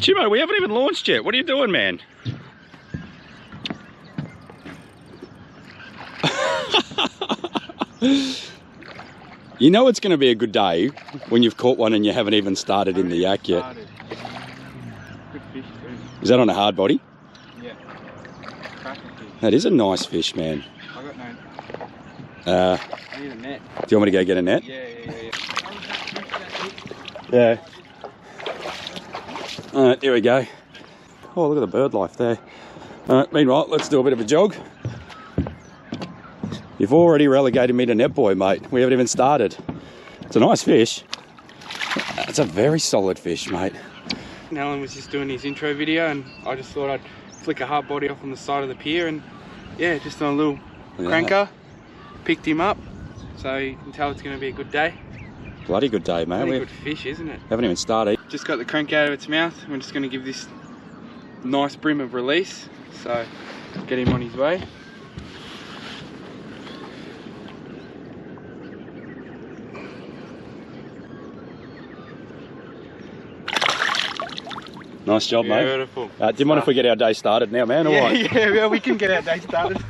Chimmo, we haven't even launched yet. What are you doing, man? You know it's going to be a good day when you've caught one and you haven't even started in the yak yet. Good fish too. Is that on a hard body? Yeah. That is a nice fish, man. I got no. I need a net. Do you want me to go get a net? Yeah. Yeah. Alright, here we go. Oh, look at the bird life there. Alright, meanwhile, let's do a bit of a jog. You've already relegated me to net boy, mate. We haven't even started. It's a nice fish. It's a very solid fish, mate. Alan was just doing his intro video and I just thought I'd flick a hard body off on the side of the pier and yeah, just on a little cranker. Picked him up, so you can tell it's going to be a good day. Bloody good day, mate. Bloody good fish, isn't it? Haven't even started. Just got the crank out of its mouth. We're just going to give this nice brim of release. So get him on his way. Nice job, mate. Beautiful. Do you mind if we get our day started now, man? Yeah, All right. yeah, we can get our day started.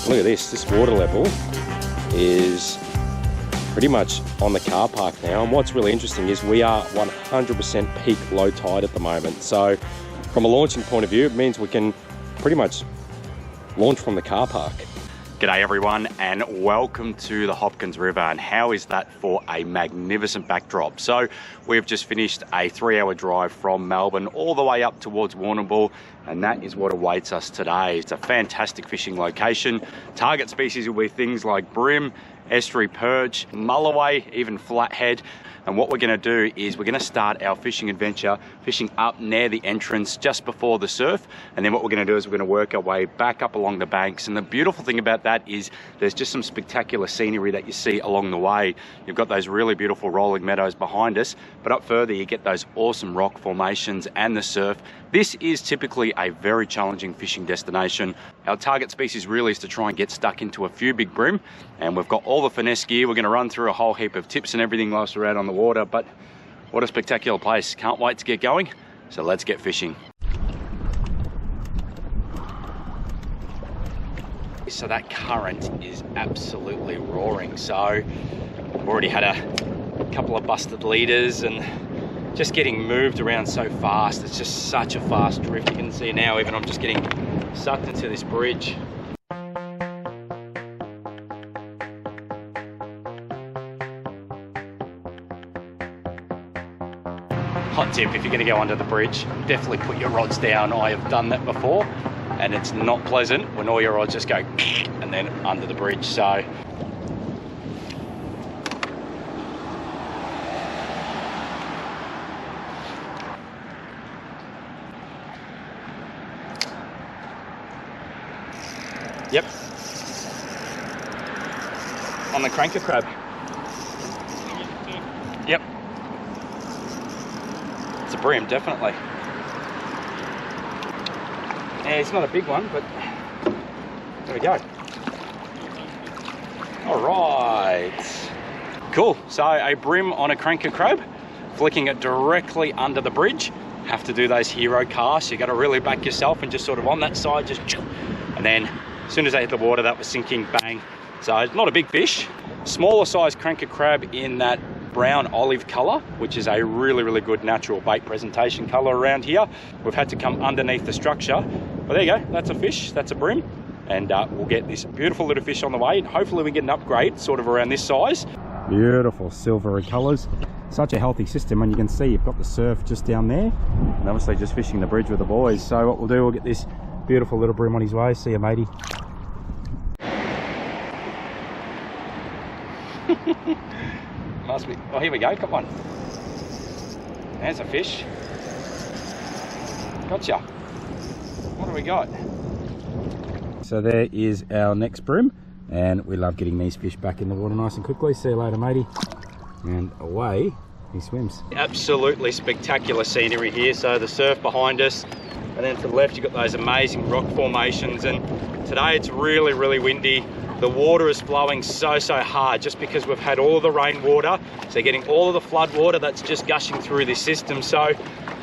Look at this water level is pretty much on the car park now, and what's really interesting is we are 100% peak low tide at the moment. So from a launching point of view, it means we can pretty much launch from the car park. G'day everyone and welcome to the Hopkins River, and how is that for a magnificent backdrop? So we've just finished a 3-hour drive from Melbourne all the way up towards Warrnambool, and that is what awaits us today. It's a fantastic fishing location. Target species will be things like bream, estuary perch, mulloway, even flathead. And what we're going to do is we're going to start our fishing adventure fishing up near the entrance just before the surf, and then what we're going to do is we're going to work our way back up along the banks. And the beautiful thing about that is there's just some spectacular scenery that you see along the way. You've got those really beautiful rolling meadows behind us, but up further you get those awesome rock formations and the surf. This is typically a very challenging fishing destination. Our target species really is to try and get stuck into a few big bream, and we've got all the finesse gear. We're going to run through a whole heap of tips and everything whilst we're out on the water, but what a spectacular place. Can't wait to get going, so let's get fishing. So that current is absolutely roaring, so we've already had a couple of busted leaders and just getting moved around so fast. It's just such a fast drift. You can see now even I'm just getting sucked into this bridge. Hot tip, if you're going to go under the bridge, definitely put your rods down. I have done that before and it's not pleasant when all your rods just go and then under the bridge. So yep, on the Cranka crab. Yep, it's a bream, definitely. Yeah, it's not a big one, but there we go. All right, cool. So a bream on a Cranka crab, flicking it directly under the bridge. Have to do those hero casts. You got to really back yourself and just sort of on that side, just, and then as soon as they hit the water, that was sinking, bang. So it's not a big fish. Smaller size Cranka crab in that brown olive color, which is a really good natural bait presentation color around here. We've had to come underneath the structure, but there you go, that's a fish, that's a bream, and we'll get this beautiful little fish on the way, and hopefully we get an upgrade sort of around this size. Beautiful silvery colors, such a healthy system, and you can see you've got the surf just down there, and obviously just fishing the bridge with the boys. So what we'll do, we'll get this beautiful little bream on his way. See you, matey. Must be. Oh, here we go. Come on. There's a fish. Gotcha. What do we got? So there is our next bream. And we love getting these fish back in the water nice and quickly. See you later, matey. And away he swims. Absolutely spectacular scenery here. So the surf behind us, and then to the left you've got those amazing rock formations. And today it's really, really windy. The water is flowing so hard just because we've had all the rainwater. So getting all of the flood water that's just gushing through this system. So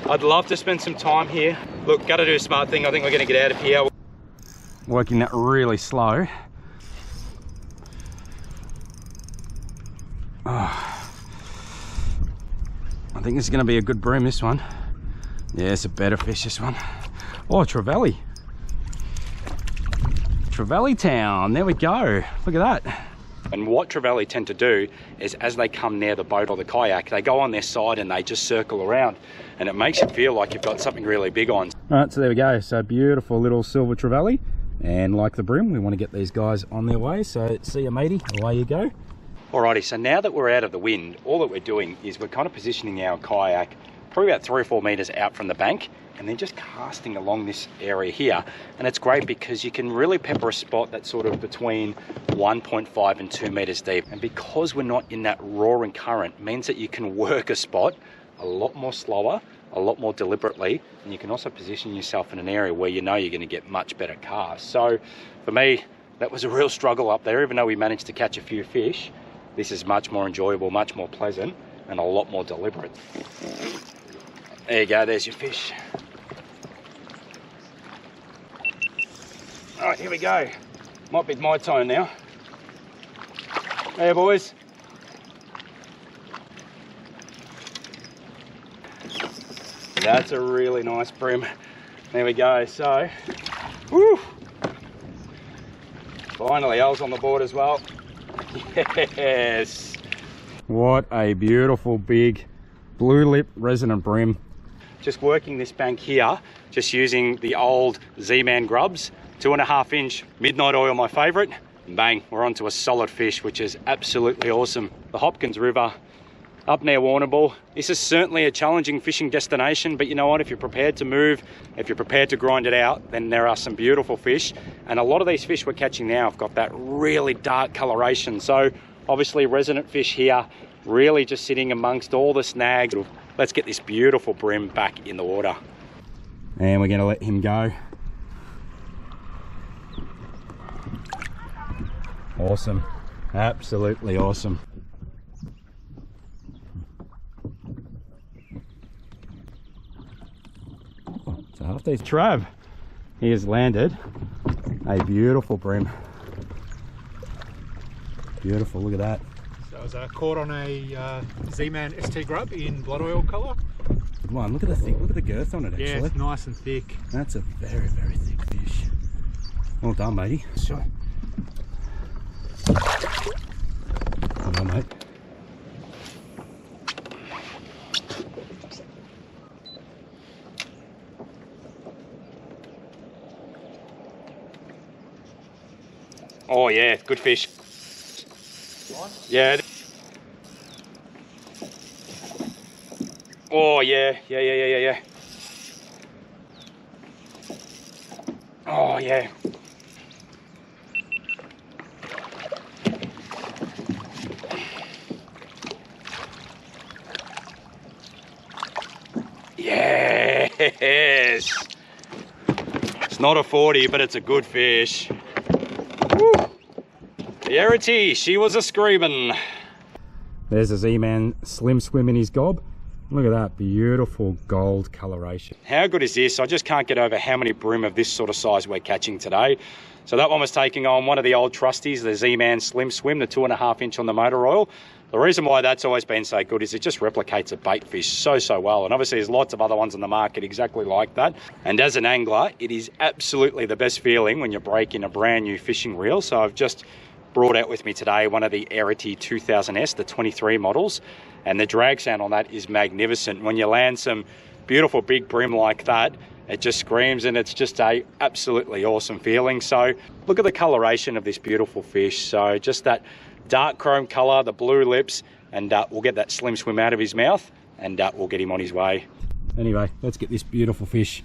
I'd love to spend some time here. Look, gotta do a smart thing. I think we're gonna get out of here. Working that really slow. Oh. I think this is gonna be a good bream, this one. Yeah, it's a better fish, this one. Oh, trevally. Trevally town, there we go. Look at that. And what trevally tend to do is as they come near the boat or the kayak, they go on their side and they just circle around, and it makes it feel like you've got something really big on. All right, so there we go. So beautiful little silver trevally. And like the bream, we want to get these guys on their way. So see you, matey, away you go. Alrighty, so now that we're out of the wind, all that we're doing is we're kind of positioning our kayak probably about 3 or 4 meters out from the bank, and then just casting along this area here. And it's great because you can really pepper a spot that's sort of between 1.5 and 2 meters deep. And because we're not in that roaring current, means that you can work a spot a lot more slower, a lot more deliberately, and you can also position yourself in an area where you know you're going to get much better casts. So for me, that was a real struggle up there. Even though we managed to catch a few fish, this is much more enjoyable, much more pleasant, and a lot more deliberate. There you go, there's your fish. All right, here we go. Might be my time now. Hey, boys. That's a really nice bream. There we go. So, woo! Finally, L's on the board as well. Yes. What a beautiful big blue lip resonant bream. Just working this bank here, just using the old Zman GrubZ, 2.5 inch midnight oil, my favorite. And bang, we're onto a solid fish, which is absolutely awesome. The Hopkins River up near Warrnambool. This is certainly a challenging fishing destination, but you know what, if you're prepared to move, if you're prepared to grind it out, then there are some beautiful fish. And a lot of these fish we're catching now have got that really dark coloration. So obviously resonant fish here, really just sitting amongst all the snags. Let's get this beautiful bream back in the water. And we're gonna let him go. Awesome, absolutely awesome. So after his Trav, he has landed a beautiful bream. Beautiful, look at that. So I was caught on a Zman ST grub in blood oil colour. Good one, look at the thick, look at the girth on it actually. Yeah, it's nice and thick. That's a very, very thick fish. Well done, matey. Sure. Come on, mate. Oh yeah, good fish. Yeah. Oh yeah, yeah. Oh yeah. Yes. It's not a 40, but it's a good fish. Woo. The Airity, she was a screaming. There's a Z-Man slim swim in his gob. Look at that beautiful gold coloration. How good is this? I just can't get over how many bream of this sort of size we're catching today. So that one was taking on one of the old trusties, the Z-Man Slim Swim, the 2.5 inch on the motor oil. The reason why that's always been so good is it just replicates a bait fish so well. And obviously there's lots of other ones on the market exactly like that. And as an angler, it is absolutely the best feeling when you break in a brand new fishing reel. So I've just brought out with me today one of the Airity 2000S, the 23 models. And the drag sound on that is magnificent. When you land some beautiful big bream like that, it just screams, and it's just a absolutely awesome feeling. So look at the coloration of this beautiful fish. So just that dark chrome color, the blue lips, and we'll get that slim swim out of his mouth, and we'll get him on his way. Anyway, let's get this beautiful fish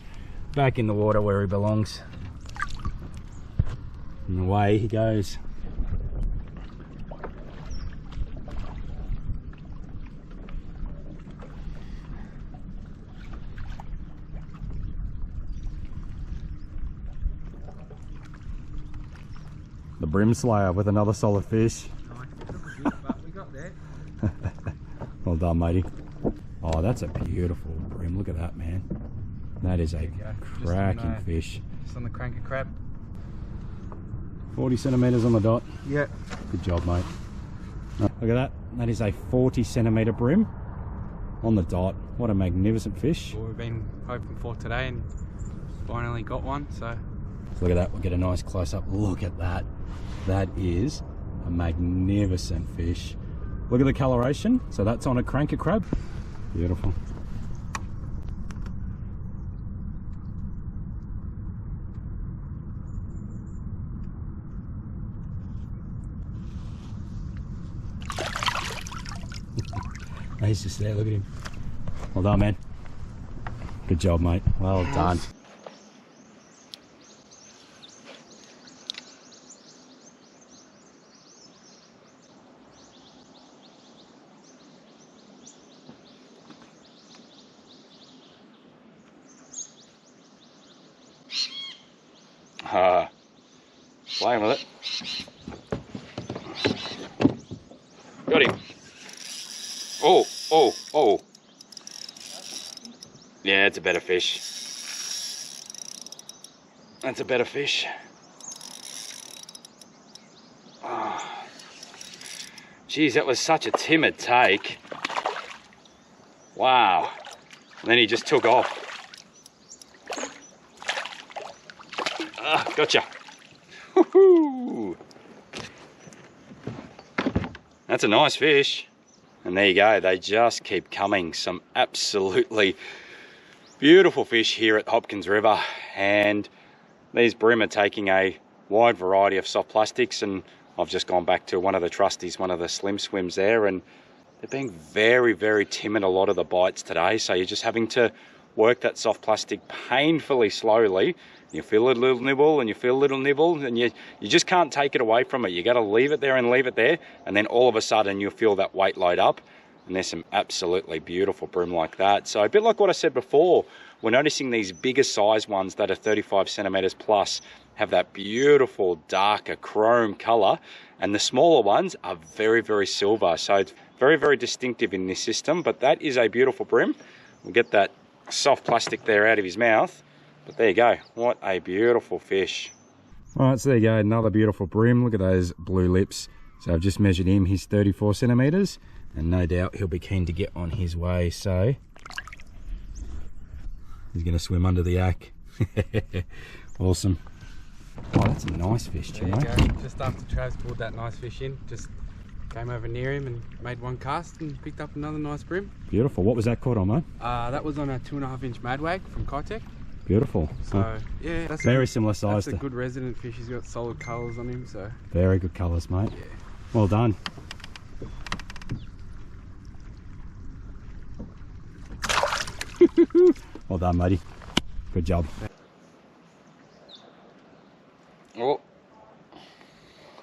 back in the water where he belongs. And away he goes. Bream Slayer with another solid fish. But we got there. Well done, matey. Oh, that's a beautiful bream. Look at that, man. That is a cracking fish. Just on the Cranka crab. 40 centimetres on the dot. Yeah. Good job, mate. Look at that. That is a 40 centimetre bream on the dot. What a magnificent fish. Well, we've been hoping for today and finally got one. So look at that. We'll get a nice close up. Look at that. That is a magnificent fish. Look at the coloration. So that's on a Cranka crab. Beautiful. He's just there, look at him. Well done, man. Good job, mate. Well done. Playing with it. Got him. Oh, oh, oh. Yeah, it's a better fish. That's a better fish. Oh. Geez, that was such a timid take. Wow. And then he just took off. Ah, gotcha. Woohoo! That's a nice fish. And there you go, they just keep coming. Some absolutely beautiful fish here at Hopkins River. And these bream are taking a wide variety of soft plastics, and I've just gone back to one of the trusties, one of the SwimZ there, and they're being very, very timid a lot of the bites today. So you're just having to work that soft plastic painfully slowly. You feel a little nibble and you feel a little nibble, and you just can't take it away from it. You got to leave it there and leave it there, and then all of a sudden you'll feel that weight load up. And there's some absolutely beautiful bream like that. So a bit like what I said before, we're noticing these bigger size ones that are 35 centimeters plus have that beautiful darker chrome color, and the smaller ones are very, very silver. So it's very, very distinctive in this system. But that is a beautiful bream. We'll get that soft plastic there out of his mouth. But there you go, what a beautiful fish. All right, so there you go, another beautiful bream. Look at those blue lips. So I've just measured him, he's 34 centimeters, and no doubt he'll be keen to get on his way. So he's gonna swim under the yak. Awesome. Oh, that's a nice fish, there you go. Just after Trav's pulled that nice fish in, just came over near him and made one cast and picked up another nice bream. Beautiful. What was that caught on, mate? That was on a 2.5 inch madwag from Keitech. Beautiful. So yeah, that's very similar size. That's a good resident fish. He's got solid colours on him. So very good colours, mate. Yeah. Well done. Well done, matey. Good job. Oh,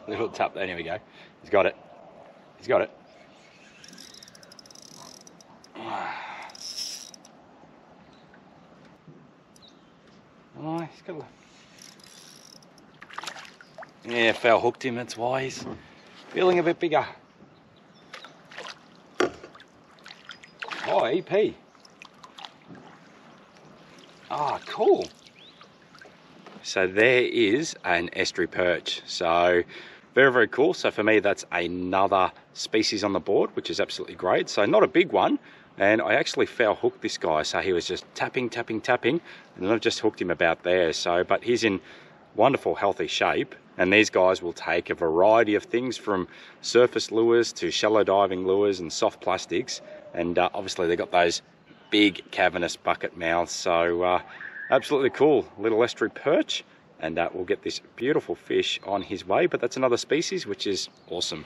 little tap there. Here we go. He's got it. He's got it. Oh, he's got a... Yeah, foul hooked him, that's why he's feeling a bit bigger. Oh, EP. Ah, cool. So there is an estuary perch. So very, very cool. So for me, that's another species on the board, which is absolutely great. So not a big one. And I actually foul hooked this guy, so he was just tapping, tapping, tapping, and then I've just hooked him about there. So, but he's in wonderful, healthy shape, and these guys will take a variety of things from surface lures to shallow diving lures and soft plastics, and obviously they've got those big cavernous bucket mouths. So absolutely cool little estuary perch, and we'll get this beautiful fish on his way. But that's another species, which is awesome.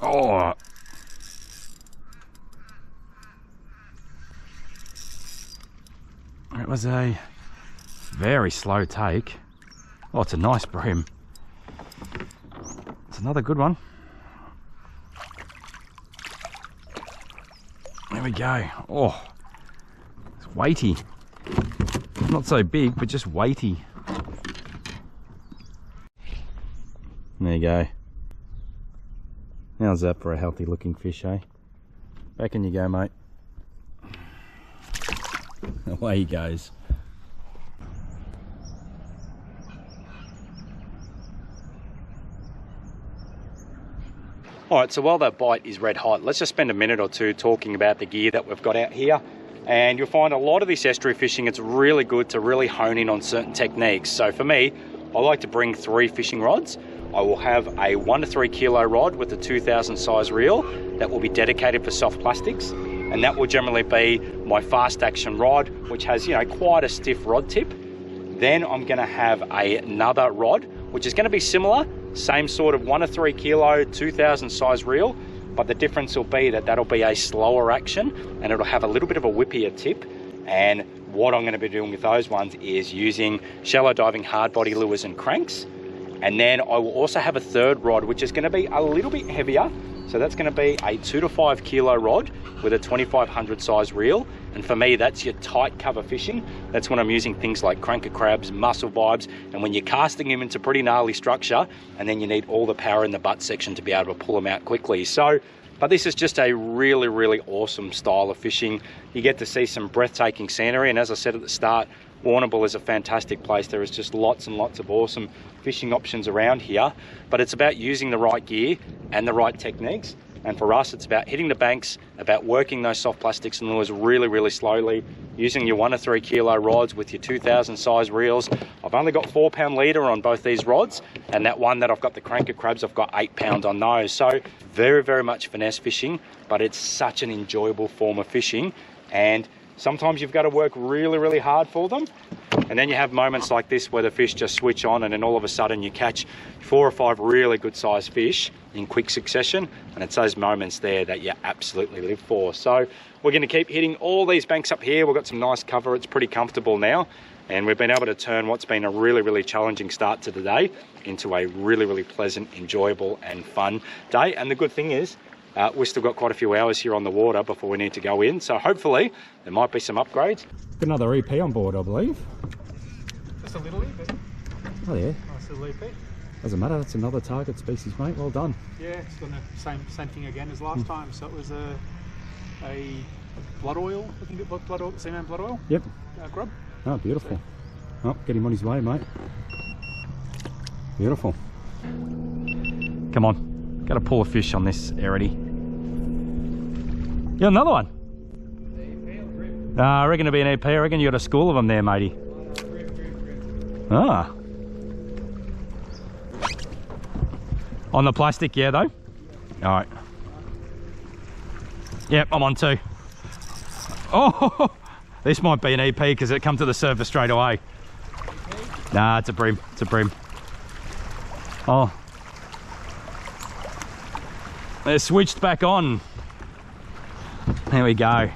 Oh, it was a Very slow take. Oh, it's a nice bream. It's another good one. There we go. Oh, it's weighty. Not so big, but just weighty. There you go. How's that for a healthy looking fish, eh? Back in you go, mate. Away he goes. Alright, so while that bite is red hot, let's just spend a minute or two talking about the gear that we've got out here. And you'll find a lot of this estuary fishing, it's really good to really hone in on certain techniques. So for me, I like to bring 3 fishing rods. I will have a 1 to 3 kilo rod with a 2000 size reel that will be dedicated for soft plastics. And that will generally be my fast action rod, which has, you know, quite a stiff rod tip. Then I'm gonna have another rod, which is gonna be similar, same sort of 1 to 3 kilo, 2000 size reel, but the difference will be that that'll be a slower action and it'll have a little bit of a whippier tip. And what I'm gonna be doing with those ones is using shallow diving hard body lures and cranks. And then I will also have a third rod, which is gonna be a little bit heavier. So that's gonna be a 2 to 5 kilo rod with a 2500 size reel. And for me, that's your tight cover fishing. That's when I'm using things like Cranka crabs, mussel vibes, and when you're casting them into pretty gnarly structure, and then you need all the power in the butt section to be able to pull them out quickly. So, but this is just a really, really awesome style of fishing. You get to see some breathtaking scenery, and as I said at the start, Warrnambool is a fantastic place. There is just lots and lots of awesome fishing options around here, but it's about using the right gear and the right techniques. And for us, it's about hitting the banks, about working those soft plastics and lures really, really slowly, using your 1 to 3 kilo rods with your 2000 size reels. I've only got 4 pound leader on both these rods, and that one that I've got the Cranka crabs, I've got 8 pound on those. So very, very much finesse fishing, but it's such an enjoyable form of fishing. And sometimes you've got to work really, really hard for them. And then you have moments like this where the fish just switch on, and then all of a sudden you catch 4 or 5 really good sized fish in quick succession. And it's those moments there that you absolutely live for. So we're going to keep hitting all these banks up here. We've got some nice cover. It's pretty comfortable now. And we've been able to turn what's been a really, really challenging start to the day into a really, really pleasant, enjoyable and fun day. And the good thing is, we've still got quite a few hours here on the water before we need to go in. So hopefully there might be some upgrades. Got another EP on board, I believe. Just a little EP. Oh yeah. Nice little EP. Doesn't matter, that's another target species, mate. Well done. Yeah, it's done the same thing again as last time. So it was a blood oil, I think it was blood oil, Zman blood oil. Yep. Grub. Oh, beautiful. Oh, get him on his way, mate. Beautiful. Come on, got to pull a fish on this Airity. Yeah, another one. I reckon it'll be an EP. I reckon you got a school of them there, matey. Ah. On the plastic, yeah, though? All right. Yep, I'm on 2. Oh, this might be an EP because it come to the surface straight away. Nah, it's a bream. It's a bream. Oh. They're switched back on. There we go.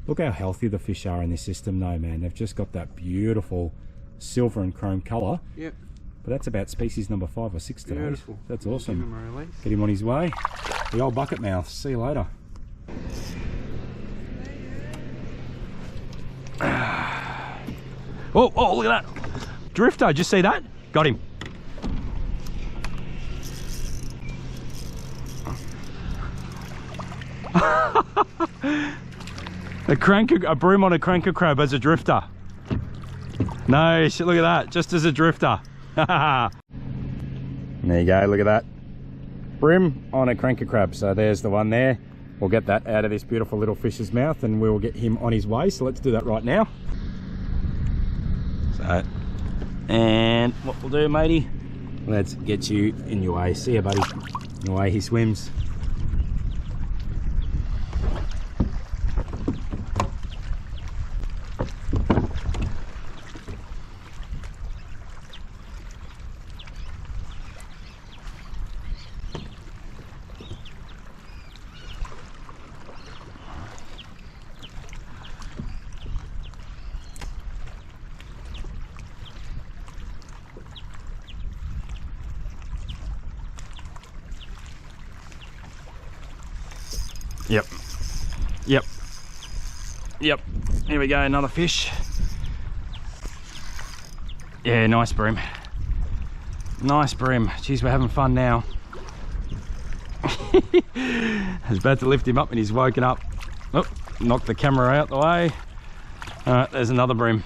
Look how healthy the fish are in this system though, man. They've just got that beautiful silver and chrome colour. Yep. But that's about species number 5 or 6 today. Beautiful. That's awesome. Get him on his way. The old bucket mouth. See you later. Oh, oh, look at that. Drifter, did you see that? Got him. A bream on a Cranka crab as a drifter. Nice, look at that, just as a drifter. There you go, look at that. Bream on a Cranka crab, so there's the one there. We'll get that out of this beautiful little fish's mouth and we'll get him on his way, so let's do that right now. So, and what we'll do, matey, let's get you in your way. See ya, buddy. In the way he swims. Yep. Yep. Yep. Here we go, another fish. Yeah, nice bream. Nice bream. Geez, we're having fun now. I was about to lift him up and he's woken up. Oh, knocked the camera out the way. All right, there's another bream.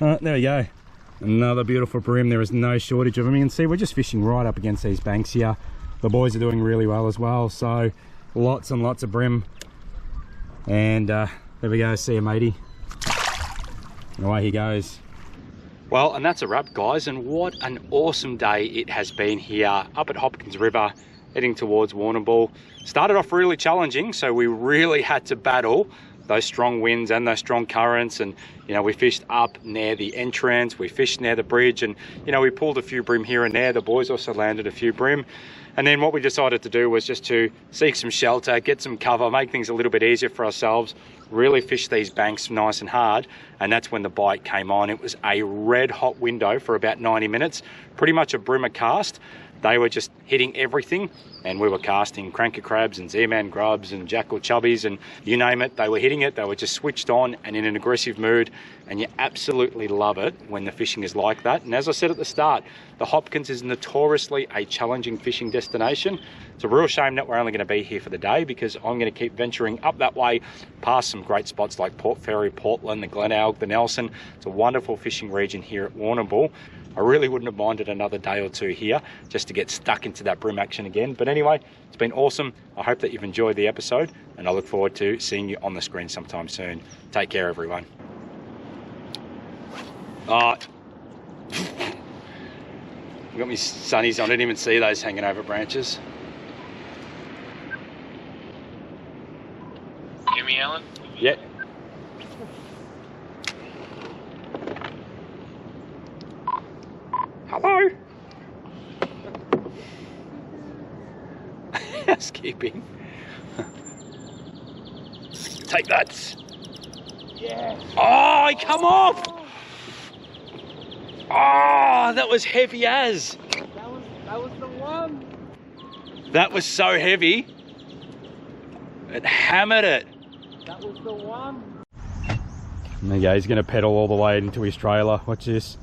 All right, there we go. Another beautiful bream. There is no shortage of them. You can see we're just fishing right up against these banks here. The boys are doing really well as well. So lots and lots of bream. And there we go, see you matey. And away he goes. Well, and that's a wrap, guys, and what an awesome day it has been here up at Hopkins River, heading towards Warrnambool. Started off really challenging, so we really had to battle those strong winds and those strong currents, and you know, we fished up near the entrance, we fished near the bridge, and you know, we pulled a few bream here and there. The boys also landed a few bream. And then what we decided to do was just to seek some shelter, get some cover, make things a little bit easier for ourselves, really fish these banks nice and hard. And that's when the bite came on. It was a red hot window for about 90 minutes, pretty much a brimmer cast. They were just hitting everything, and we were casting Cranka crabs and Zman grubs and Jackall chubbies and you name it. They were hitting it. They were just switched on and in an aggressive mood, and you absolutely love it when the fishing is like that. And as I said at the start, the Hopkins is notoriously a challenging fishing destination. It's a real shame that we're only going to be here for the day, because I'm going to keep venturing up that way past some great spots like Port Fairy, Portland, the Glenelg, the Nelson. It's a wonderful fishing region here at Warrnambool. I really wouldn't have minded another day or two here just to get stuck into that bream action again. But anyway, it's been awesome. I hope that you've enjoyed the episode, and I look forward to seeing you on the screen sometime soon. Take care, everyone. Got my sunnies on. I didn't even see those hanging over branches. Hear me, Alan? Yeah. Hello. Housekeeping. Take that. Yeah. Oh, come off. Oh, that was heavy as. That was the one. That was so heavy. It hammered it. That was the one. There you go, he's going to pedal all the way into his trailer. Watch this.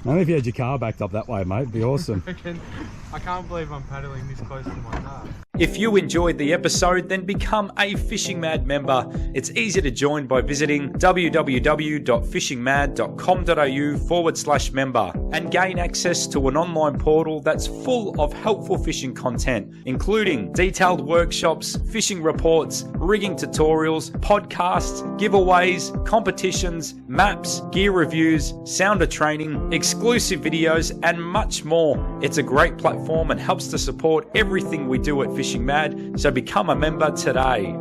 Only if you had your car backed up that way, mate, it'd be awesome. I can't believe I'm paddling this close to my car. If you enjoyed the episode, then become a FishingMad member. It's easy to join by visiting www.fishingmad.com.au/member and gain access to an online portal that's full of helpful fishing content, including detailed workshops, fishing reports, rigging tutorials, podcasts, giveaways, competitions, maps, gear reviews, sounder training, exclusive videos, and much more. It's a great platform and helps to support everything we do at FishingMad, so become a member today.